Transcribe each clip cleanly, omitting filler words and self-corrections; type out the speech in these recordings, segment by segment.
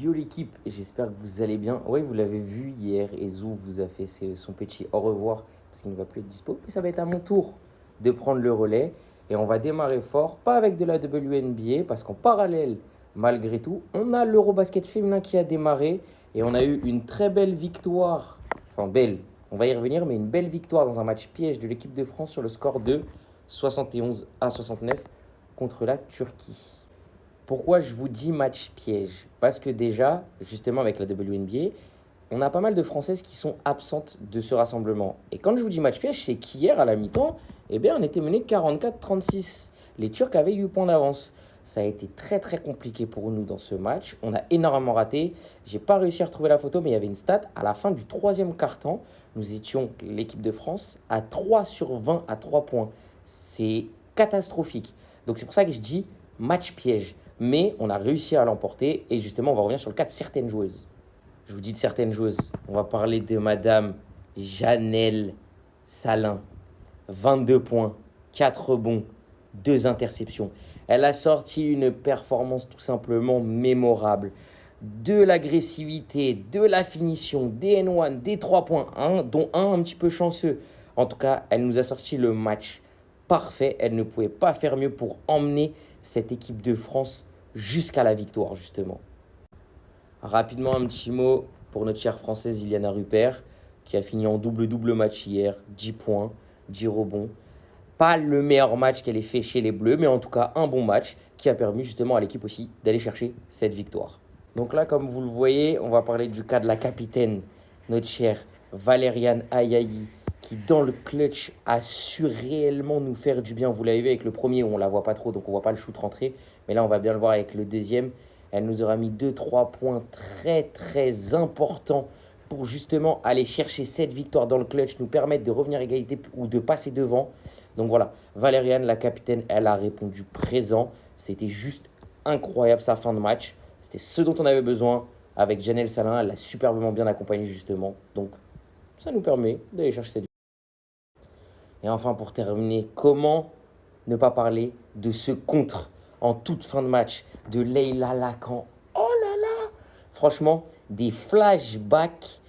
Yo l'équipe, j'espère que vous allez bien. Oui, vous l'avez vu hier, Ezou vous a fait son petit au revoir parce qu'il ne va plus être dispo. Mais ça va être à mon tour de prendre le relais et on va démarrer fort, pas avec de la WNBA parce qu'en parallèle, malgré tout, on a l'Eurobasket féminin qui a démarré et on a eu une très belle victoire, enfin belle, on va y revenir, mais une belle victoire dans un match piège de l'équipe de France sur le score de 71-69 contre la Turquie. Pourquoi je vous dis match piège? Parce que déjà, justement avec la WNBA, on a pas mal de Françaises qui sont absentes de ce rassemblement. Et quand je vous dis match piège, c'est qu'hier à la mi-temps, eh bien, on était mené 44-36. Les Turcs avaient eu point d'avance. Ça a été très très compliqué pour nous dans ce match. On a énormément raté. J'ai pas réussi à retrouver la photo, mais il y avait une stat. À la fin du troisième quart-temps, nous étions, l'équipe de France, à 3 sur 20 à 3 points. C'est catastrophique. Donc c'est pour ça que je dis match piège. Mais on a réussi à l'emporter. Et justement, on va revenir sur le cas de certaines joueuses. Je vous dis de certaines joueuses. On va parler de Madame Janelle Salin. 22 points, 4 rebonds, 2 interceptions. Elle a sorti une performance tout simplement mémorable. De l'agressivité, de la finition, des N1, des 3 points, dont un petit peu chanceux. En tout cas, elle nous a sorti le match parfait. Elle ne pouvait pas faire mieux pour emmener cette équipe de France jusqu'à la victoire, justement. Rapidement, un petit mot pour notre chère Française Iliana Rupert, qui a fini en double-double match hier, 10 points, 10 rebonds. Pas le meilleur match qu'elle ait fait chez les Bleus, mais en tout cas un bon match qui a permis justement à l'équipe aussi d'aller chercher cette victoire. Donc là, comme vous le voyez, on va parler du cas de la capitaine, notre chère Valériane Ayayi, qui dans le clutch a su réellement nous faire du bien. Vous l'avez vu avec le premier où on la voit pas trop, donc on voit pas le shoot rentrer. Mais là, on va bien le voir avec le deuxième. Elle nous aura mis 2-3 points très très importants pour justement aller chercher cette victoire dans le clutch, nous permettre de revenir à égalité ou de passer devant. Donc voilà, Valériane, la capitaine, elle a répondu présent. C'était juste incroyable sa fin de match. C'était ce dont on avait besoin avec Janelle Salin. Elle l'a superbement bien accompagnée justement. Donc ça nous permet d'aller chercher cette victoire. Et enfin pour terminer, comment ne pas parler de ce contre en toute fin de match de Leïla Lacan. Oh là là! Franchement, des flashbacks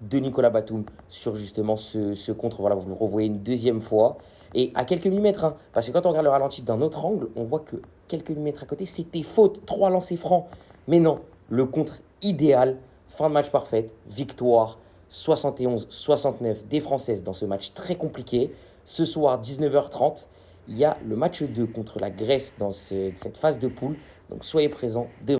de Nicolas Batum sur justement ce contre. Voilà, vous le revoyez une deuxième fois. Et à quelques millimètres, hein, parce que quand on regarde le ralenti d'un autre angle, on voit que quelques millimètres à côté, c'était faute. 3 lancers francs. Mais non, le contre idéal, fin de match parfaite, victoire 71-69 des Françaises dans ce match très compliqué. Ce soir, 19h30, il y a le match 2 contre la Grèce dans cette phase de poule. Donc soyez présents.